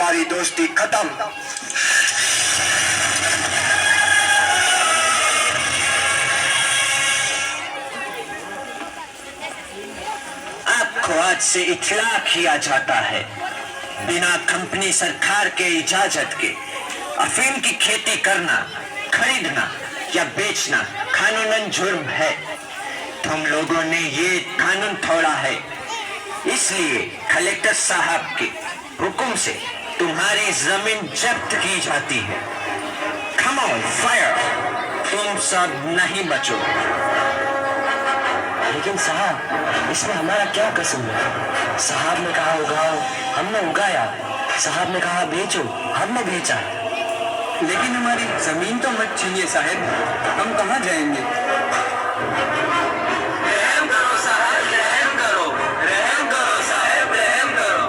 हमारी दोस्ती खत्म। आपको आज से इत्तला किया जाता है, बिना कंपनी सरकार के इजाजत के अफीम की खेती करना, खरीदना या बेचना कानूनन जुर्म है। तुम लोगों ने ये कानून तोड़ा है, इसलिए कलेक्टर साहब के हुक्म से तुम्हारी जमीन जब्त की जाती है। Come on, fire! तुम सब नहीं बचोगे। लेकिन साहब, इसमें हमारा क्या कसूर है? साहब ने कहा उगाओ, हमने उगाया। साहब ने कहा बेचो, हमने बेचा। लेकिन हमारी जमीन तो मत छीनिए साहब, हम कहाँ जाएंगे? रहम करो साहब, रहम करो, रहम करो साहब, रहम करो।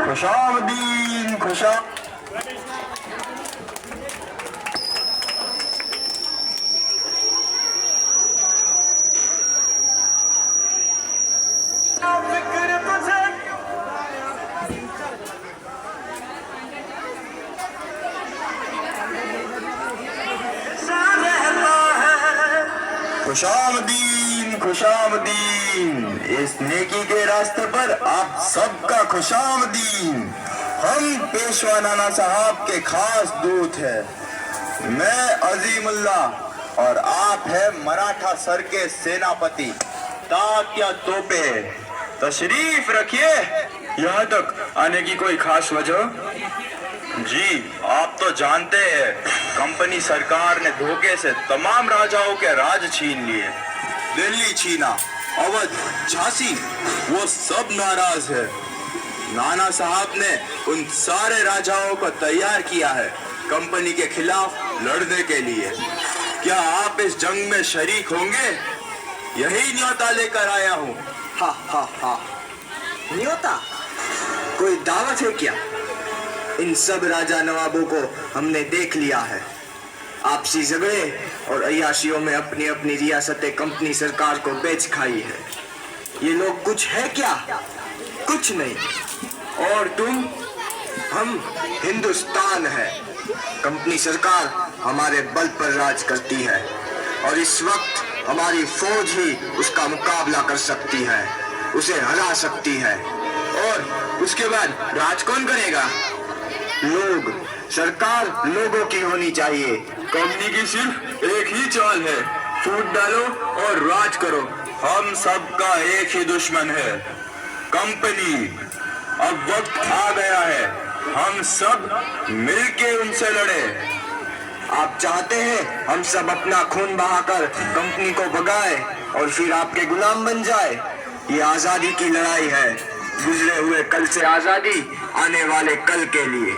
खुशामदीन, खुशा खुशामदीन, खुशामदीन। इस नेकी के रास्ते पर आप सबका खुशामदीन। हम पेशवा नाना साहब के खास दूत हैं। मैं अजीमुल्लाह और आप है मराठा सर के सेनापति तात्या तोपे। तशरीफ रखिए। यहाँ तक आने की कोई खास वजह? जी, आप तो जानते हैं कंपनी सरकार ने धोखे से तमाम राजाओं के राज छीन लिए। दिल्ली छीना, अवध, झांसी, वो सब नाराज है। नाना साहब ने उन सारे राजाओं को तैयार किया है कंपनी के खिलाफ लड़ने के लिए। क्या आप इस जंग में शरीक होंगे? यही न्योता लेकर आया हूँ। हा हा हा। न्योता? कोई दावत है क्या? इन सब राजा नवाबों को हमने देख लिया है। आपसी झगड़े और अय्याशियों में अपनी अपनी रियासतें कंपनी सरकार को बेच खाई है। ये लोग कुछ है क्या? कुछ नहीं। और तुम? हम हिंदुस्तान है। कंपनी सरकार हमारे बल पर राज करती है और इस वक्त हमारी फौज ही उसका मुकाबला कर सकती है, उसे हरा सकती है। और उसके बाद राज कौन करेगा? लोग। सरकार लोगों की होनी चाहिए। कंपनी की सिर्फ एक ही चाल है, फूट डालो और राज करो। हम सबका एक ही दुश्मन है, कंपनी। अब वक्त आ गया है, हम सब मिलके उनसे लड़े। आप चाहते हैं हम सब अपना खून बहाकर कंपनी को भगाए और फिर आपके गुलाम बन जाए? ये आजादी की लड़ाई है, गुजरे हुए कल से आजादी, आने वाले कल के लिए।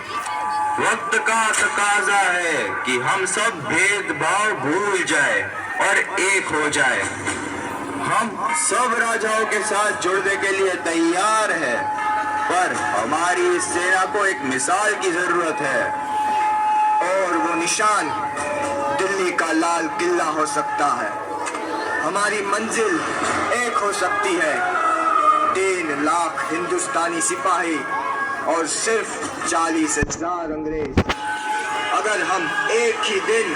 वक्त का तकाजा है कि हम सब भेदभाव भूल जाए और एक हो जाए। हम सब राजाओं के साथ जुड़ने के लिए तैयार हैं, पर हमारी इस सेना को एक मिसाल की जरूरत है। और वो निशान दिल्ली का लाल किला हो सकता है। हमारी मंजिल एक हो सकती है। 3 लाख हिंदुस्तानी सिपाही और सिर्फ 40,000 अंग्रेज। अगर हम एक ही दिन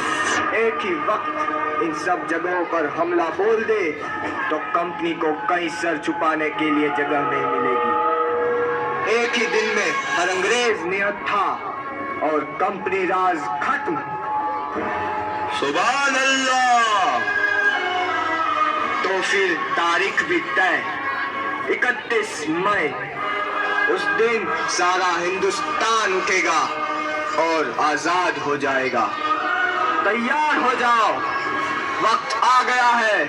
एक ही वक्त इन सब जगहों पर हमला बोल दे तो कंपनी को कहीं सर छुपाने के लिए जगह नहीं मिलेगी। एक ही दिन में हर अंग्रेज निहत था और कंपनी राज खत्म। सुभान अल्लाह। तो फिर तारीख भी तय, 31 मई। उस दिन सारा हिंदुस्तान उठेगा और आजाद हो जाएगा। तैयार हो जाओ, वक्त आ गया है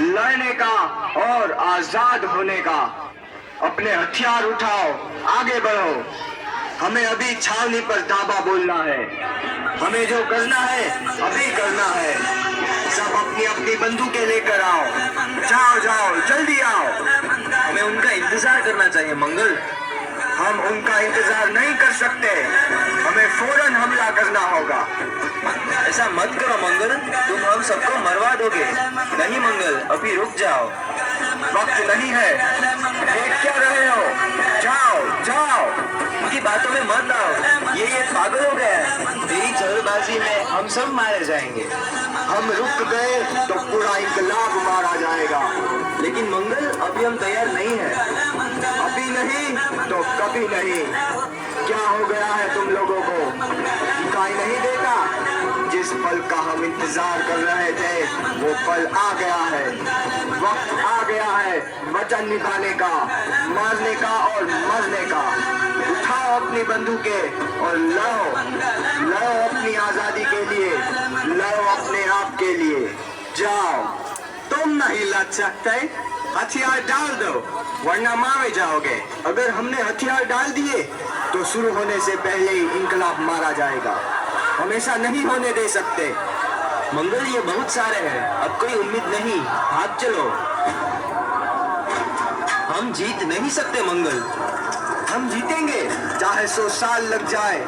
लड़ने का और आजाद होने का। अपने हथियार उठाओ, आगे बढ़ो। हमें अभी छावनी पर धावा बोलना है। हमें जो करना है अभी करना है। सब अपनी अपनी बंदूकें लेकर आओ। जाओ जाओ, जल्दी आओ। हमें उनका इंतजार करना चाहिए मंगल। हम उनका इंतजार नहीं कर सकते। हमें फौरन हमला करना होगा। ऐसा मत करो मंगल, तुम हम सबको मरवा दोगे। नहीं मंगल, अभी रुक जाओ। वक्त नहीं है, देख क्या रहे हो? जाओ जाओ। उनकी बातों में मत आओ, ये पागल हो गया है। तेरी जल्दबाजी में हम सब मारे जाएंगे। हम रुक गए तो पूरा इनकलाब मारा जाएगा। लेकिन मंगल, अभी हम तैयार नहीं है। अभी नहीं तो कभी नहीं। क्या हो गया है तुम लोगों को? दिखाई नहीं देता? जिस पल का हम इंतजार कर रहे थे वो पल आ गया है। वक्त आ गया है वचन निभाने का, मारने का और मरने का। उठाओ अपनी बंदूकें और लड़ो। लड़ो अपनी आजादी के लिए, लड़ो अपने आप के लिए। जाओ। तुम नहीं लड़ सकते, हथियार डाल दो वरना मारे जाओगे। अगर हमने हथियार डाल दिए तो शुरू होने से पहले ही इनकलाब मारा जाएगा। हमेशा नहीं होने दे सकते। मंगल, ये बहुत सारे हैं, अब कोई उम्मीद नहीं। भाग चलो। हम जीत नहीं सकते मंगल। हम जीतेंगे, चाहे 100 साल लग जाए।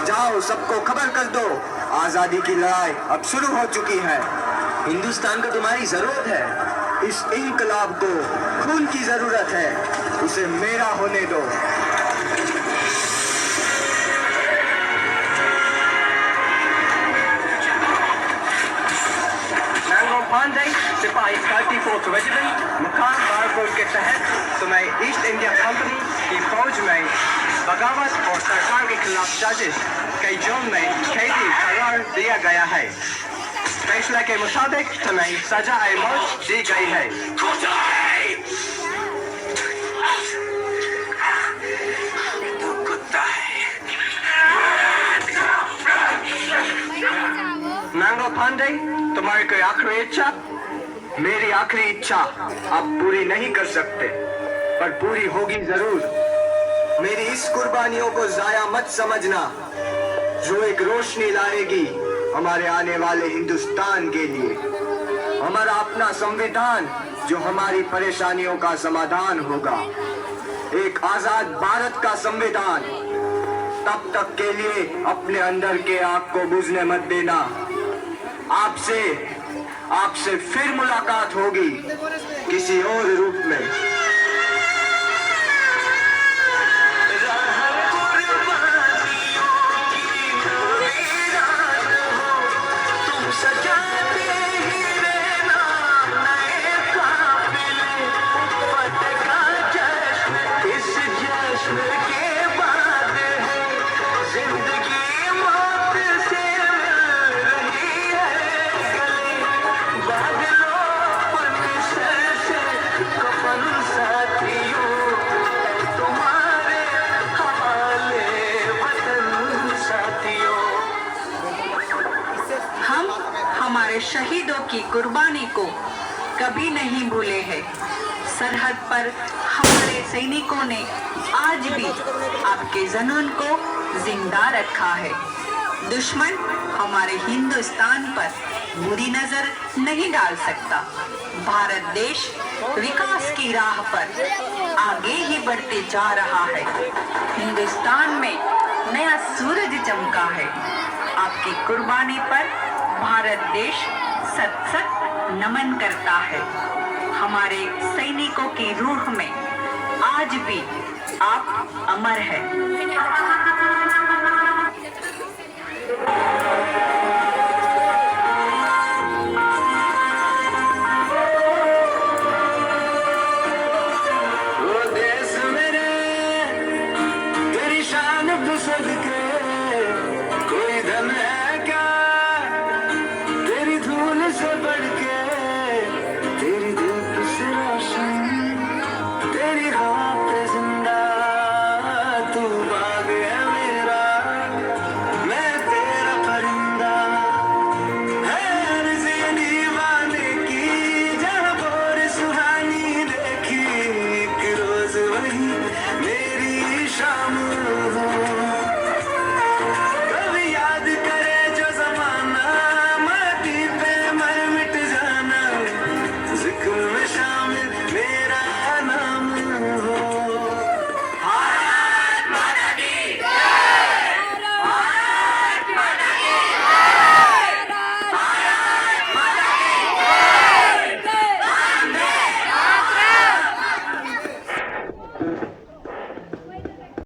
जाओ, सबको खबर कर दो, आजादी की लड़ाई अब शुरू हो चुकी है। हिंदुस्तान को तुम्हारी जरूरत है। इस इनकलाब को खून की जरूरत है। उसे मेरा होने दो। पांडे, सिपाही 34th रेजिमेंट, मुकाम बारकोट के तहत तुम्हें ईस्ट इंडिया कंपनी की फौज में बगावत और सरकार के खिलाफ साजिश के जुर्म में कैदी करार दिया गया है। फैसले के मुताबिक तुम्हें सजा-ए मौत दी गई है। मैंगो पांडे, तुम्हारी कोई आखिरी इच्छा? मेरी आखिरी इच्छा आप पूरी नहीं कर सकते, पर पूरी होगी जरूर। मेरी इस कुर्बानियों को जाया मत समझना, जो एक रोशनी लाएगी हमारे आने वाले हिंदुस्तान के लिए। हमारा अपना संविधान जो हमारी परेशानियों का समाधान होगा। एक आजाद भारत का संविधान। तब तक के लिए अपने अंदर के आग को बुझने मत देना। आपसे फिर मुलाकात होगी किसी और रूप में। शहीदों की कुर्बानी को कभी नहीं भूले हैं। सरहद पर हमारे सैनिकों ने आज भी आपके जुनून को जिंदा रखा है। दुश्मन हमारे हिंदुस्तान पर बुरी नजर नहीं डाल सकता। भारत देश विकास की राह पर आगे ही बढ़ते जा रहा है। हिंदुस्तान में नया सूरज चमका है। आपकी कुर्बानी पर भारत देश सत सत नमन करता है। हमारे सैनिकों की रूह में आज भी आप अमर हैं।